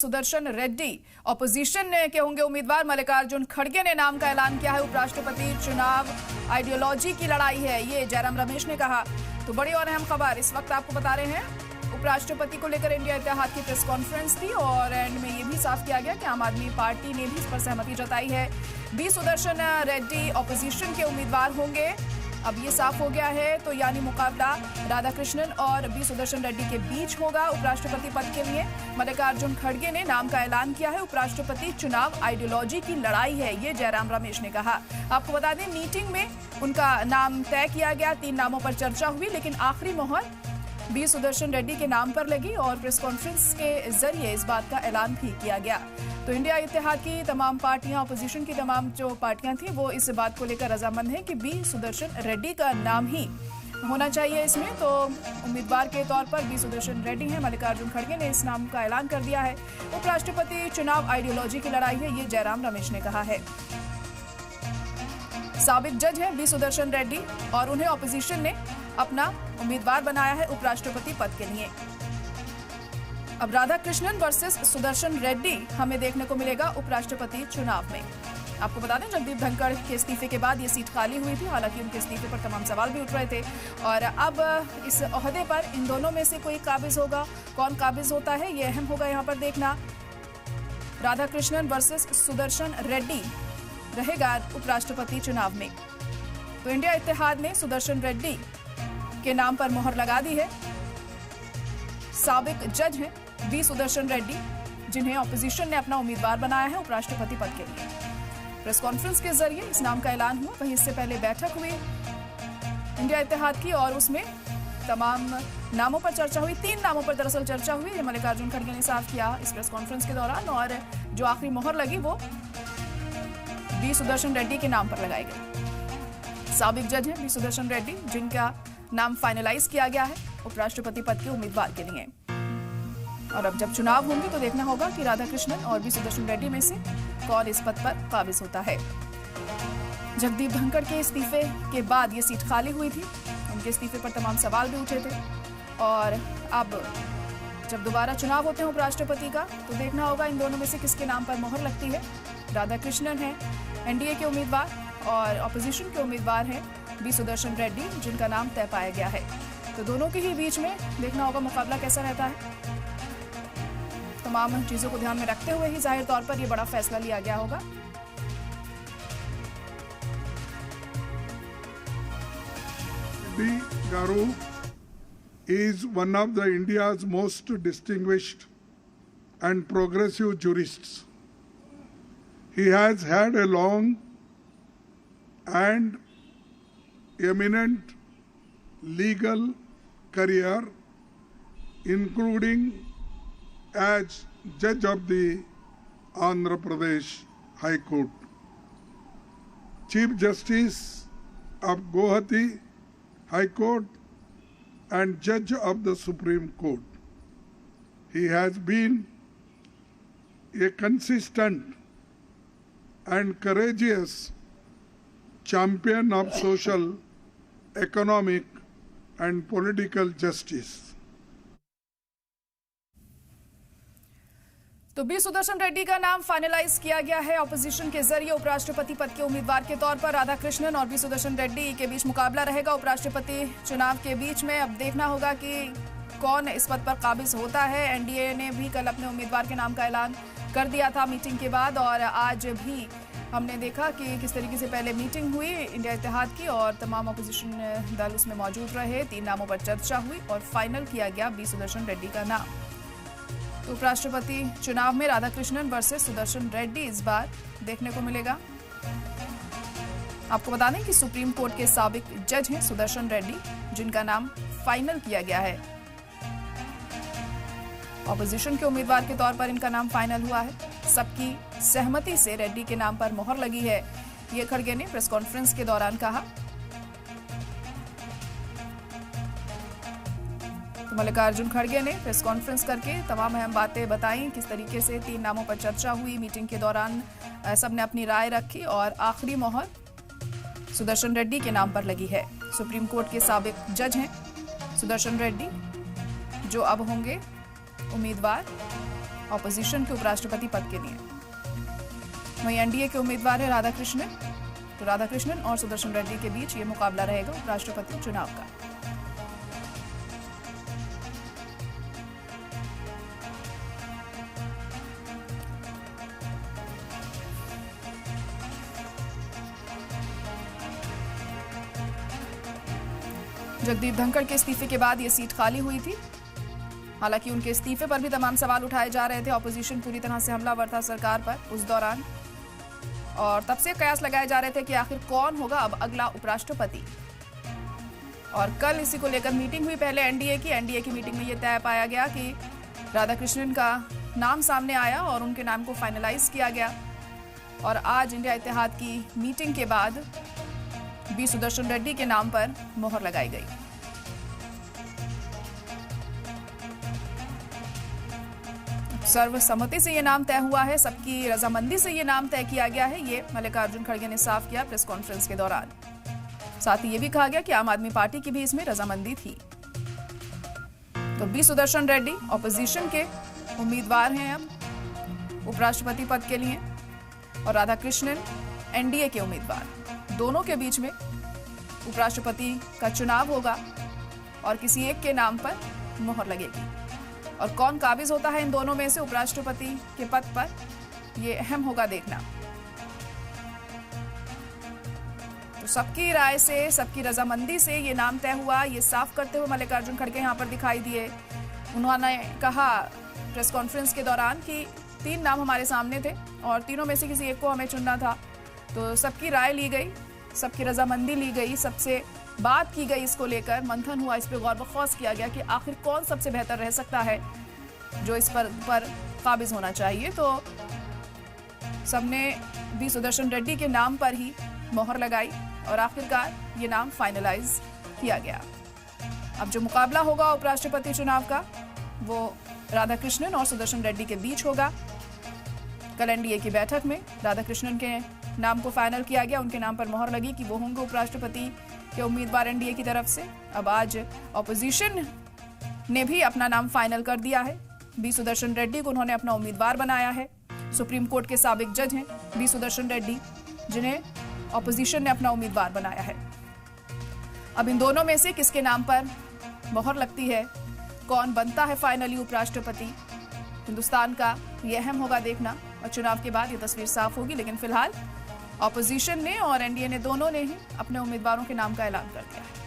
Sudarshan Reddy opposition के होंगे उम्मीदवार। मल्लिकार्जुन खड़गे ने नाम का ऐलान किया है। उपराष्ट्रपति चुनाव आइडियोलॉजी की लड़ाई है, ये जयराम रमेश ने कहा। तो बड़ी और अहम खबर इस वक्त आपको बता रहे हैं। उपराष्ट्रपति को लेकर इंडिया इत्तेहाद की प्रेस कॉन्फ्रेंस थी और एंड में ये भी साफ किया गया कि आम आदमी पार्टी ने भी इस पर सहमति जताई है। बी सुदर्शन रेड्डी ऑपोजिशन के उम्मीदवार होंगे। अब ये साफ हो गया है, तो यानी मुकाबला राधाकृष्णन और बी सुदर्शन रेड्डी के बीच होगा उपराष्ट्रपति पद के लिए। मल्लिकार्जुन खड़गे ने नाम का ऐलान किया है। उपराष्ट्रपति चुनाव आइडियोलॉजी की लड़ाई है, ये जयराम रमेश ने कहा। आपको बता दें, मीटिंग में उनका नाम तय किया गया। 3 नामों पर चर्चा हुई, लेकिन आखिरी मोहर बी सुदर्शन रेड्डी के नाम पर लगी और प्रेस कॉन्फ्रेंस के जरिए इस बात का ऐलान भी किया गया। तो इंडिया इत्तेहाद की तमाम पार्टियां, अपोजिशन की तमाम जो पार्टियां थी, वो इस बात को लेकर रजामंद है कि बी सुदर्शन रेड्डी का नाम ही होना चाहिए इसमें। तो उम्मीदवार के तौर पर बी सुदर्शन रेड्डी हैं। मल्लिकार्जुन खड़गे ने इस नाम का ऐलान कर दिया है। उपराष्ट्रपति चुनाव आइडियोलॉजी की लड़ाई है, ये जयराम रमेश ने कहा है। साबिक जज हैं बी सुदर्शन रेड्डी और उन्हें ऑपोजिशन ने अपना उम्मीदवार बनाया है उपराष्ट्रपति पद के लिए। अब राधाकृष्णन वर्सेस सुदर्शन रेड्डी हमें देखने को मिलेगा उपराष्ट्रपति चुनाव में। आपको बता दें, जगदीप धनखड़ के इस्तीफे के बाद ये सीट खाली हुई थी। हालांकि उनके इस्तीफे पर तमाम सवाल भी उठ रहे थे और अब इस ओहदे पर इन दोनों में से कोई काबिज होगा। कौन काबिज होता है, ये अहम होगा यहाँ पर देखना। राधाकृष्णन वर्सेस सुदर्शन रेड्डी रहेगा उपराष्ट्रपति चुनाव में। तो इंडिया इत्तेहाद ने सुदर्शन रेड्डी के नाम पर मोहर लगा दी है। साबिक जज हैं बी सुदर्शन रेड्डी, जिन्हें ऑपोजिशन ने अपना उम्मीदवार बनाया है उपराष्ट्रपति पद के लिए। प्रेस कॉन्फ्रेंस के जरिए इस नाम का ऐलान हुआ। वहीं इससे पहले बैठक हुई इंडिया इत्तेहाद की और उसमें तमाम नामों पर चर्चा हुई। 3 नामों पर दरअसल चर्चा हुई, ये मल्लिकार्जुन खड़गे ने साफ किया इस प्रेस कॉन्फ्रेंस के दौरान। और जो आखिरी मोहर लगी वो बी सुदर्शन रेड्डी के नाम पर लगाई गई। साबिक जज हैं बी सुदर्शन रेड्डी, जिनका नाम फाइनलाइज किया गया है उपराष्ट्रपति पद के उम्मीदवार के लिए। और अब जब चुनाव होंगे तो देखना होगा कि राधाकृष्णन और बी सुदर्शन रेड्डी में से कौन इस पद पर काबिज होता है। जगदीप धनखड़ के इस्तीफे के बाद ये सीट खाली हुई थी। उनके इस्तीफे पर तमाम सवाल भी उठे थे और अब जब दोबारा चुनाव होते हैं उपराष्ट्रपति का, तो देखना होगा इन दोनों में से किसके नाम पर मोहर लगती है। राधाकृष्णन है एनडीए के उम्मीदवार और ऑपोजिशन के उम्मीदवार हैं बी सुदर्शन रेड्डी, जिनका नाम तय पाया गया है। तो दोनों के ही बीच में देखना होगा मुकाबला कैसा रहता है। तमाम चीजों को ध्यान में रखते हुए ही जाहिर तौर पर यह बड़ा फैसला लिया गया होगा। Reddy Garu is one of the India's most distinguished and progressive jurists. He has had a long and eminent legal career, including as judge of the Andhra Pradesh High Court, Chief Justice of Guwahati High Court, and judge of the Supreme Court. He has been a consistent and courageous champion of social, economic, and political justice. तो B Sudarshan Reddy का नाम finalise किया गया है opposition के जरिए उपराष्ट्रपति पद के उम्मीदवार के तौर पर। राधाकृष्णन और बी सुदर्शन रेड्डी के बीच मुकाबला रहेगा उपराष्ट्रपति चुनाव के बीच में। अब देखना होगा कि कौन इस पद पर काबिज होता है। एनडीए ने भी कल अपने उम्मीदवार के नाम का ऐलान कर दिया था मीटिंग के बाद, और आज भी हमने देखा कि किस तरीके से पहले मीटिंग हुई इंडिया इत्तेहाद की और तमाम अपोजिशन दल उसमें मौजूद रहे। 3 नामों पर चर्चा हुई और फाइनल किया गया बी सुदर्शन रेड्डी का नाम। तो उपराष्ट्रपति चुनाव में राधाकृष्णन वर्सेस सुदर्शन रेड्डी इस बार देखने को मिलेगा। आपको बता दें कि सुप्रीम कोर्ट के साबिक जज हैं सुदर्शन रेड्डी, जिनका नाम फाइनल किया गया है। ऑपोजिशन के उम्मीदवार के तौर पर इनका नाम फाइनल हुआ है। सबकी सहमति से रेड्डी के नाम पर मोहर लगी है, ये खड़गे ने प्रेस कॉन्फ्रेंस के दौरान कहा। तो मल्लिकार्जुन खड़गे ने प्रेस कॉन्फ्रेंस करके तमाम अहम बातें बताई, किस तरीके से 3 नामों पर चर्चा हुई मीटिंग के दौरान। सबने अपनी राय रखी और आखिरी मोहर सुदर्शन रेड्डी के नाम पर लगी है। सुप्रीम कोर्ट के साबिक जज हैं सुदर्शन रेड्डी, जो अब होंगे उम्मीदवार ऑपोजिशन के उपराष्ट्रपति पद के लिए। वहीं एनडीए के उम्मीदवार है राधाकृष्णन, तो राधाकृष्णन और सुदर्शन रेड्डी के बीच ये मुकाबला रहेगा उपराष्ट्रपति चुनाव का। जगदीप धनखड़ के इस्तीफे के बाद ये सीट खाली हुई थी। हालांकि उनके इस्तीफे पर भी तमाम सवाल उठाए जा रहे थे। ऑपोजिशन पूरी तरह से हमलावर था सरकार पर उस दौरान, और तब से कयास लगाए जा रहे थे कि आखिर कौन होगा अब अगला उपराष्ट्रपति। और कल इसी को लेकर मीटिंग हुई पहले एनडीए की मीटिंग में ये तय पाया गया कि राधाकृष्णन का नाम सामने आया और उनके नाम को फाइनलाइज किया गया। और आज इंडिया इत्तेहाद की मीटिंग के बाद बी सुदर्शन रेड्डी के नाम पर मोहर लगाई गई। सर्वसम्मति से ये नाम तय हुआ है, सबकी रजामंदी से ये नाम तय किया गया है, ये मल्लिकार्जुन खड़गे ने साफ किया प्रेस कॉन्फ्रेंस के दौरान। साथ ही ये भी कहा गया कि आम आदमी पार्टी की भी इसमें रजामंदी थी। तो बी सुदर्शन रेड्डी ऑपोजिशन के उम्मीदवार हैं अब उपराष्ट्रपति पद के लिए, और राधाकृष्णन एनडीए के उम्मीदवार। दोनों के बीच में उपराष्ट्रपति का चुनाव होगा और किसी एक के नाम पर मोहर लगेगी। और कौन काबिज होता है इन दोनों में से उपराष्ट्रपति के पद पर, यह अहम होगा देखना। तो सबकी राय से, सबकी रजामंदी से ये नाम तय हुआ, ये साफ करते हुए मल्लिकार्जुन खड़गे यहां पर दिखाई दिए। उन्होंने कहा प्रेस कॉन्फ्रेंस के दौरान कि 3 नाम हमारे सामने थे और तीनों में से किसी एक को हमें चुनना था। तो सबकी राय ली गई, सबकी रजामंदी ली गई, सबसे बात की गई, इसको लेकर मंथन हुआ, इस पर गौर बखौज किया गया कि आखिर कौन सबसे बेहतर रह सकता है जो इस पर काबिज होना चाहिए। तो सबने बी सुदर्शन रेड्डी के नाम पर ही मोहर लगाई और आखिरकार ये नाम फाइनलाइज किया गया। अब जो मुकाबला होगा उपराष्ट्रपति चुनाव का वो राधाकृष्णन और सुदर्शन रेड्डी के बीच होगा। कल एनडीए की बैठक में राधाकृष्णन के नाम को फाइनल किया गया, उनके नाम पर मोहर लगी कि वो होंगे उपराष्ट्रपति के उम्मीदवार एनडीए की तरफ से। अब आज ऑपोजिशन ने भी अपना नाम फाइनल कर दिया है। बी सुदर्शन रेड्डी को उन्होंने अपना उम्मीदवार बनाया है। सुप्रीम कोर्ट के साबिक जज हैं बी सुदर्शन रेड्डी, जिन्हें ऑपोजिशन ने अपना उम्मीदवार बनाया है। अब इन दोनों में से किसके नाम पर मोहर लगती है, कौन बनता है फाइनली उपराष्ट्रपति हिंदुस्तान का, यह अहम होगा देखना। और चुनाव के बाद ये तस्वीर साफ होगी। लेकिन फिलहाल ऑपोजिशन ने और एनडीए ने दोनों ने ही अपने उम्मीदवारों के नाम का ऐलान कर दिया है।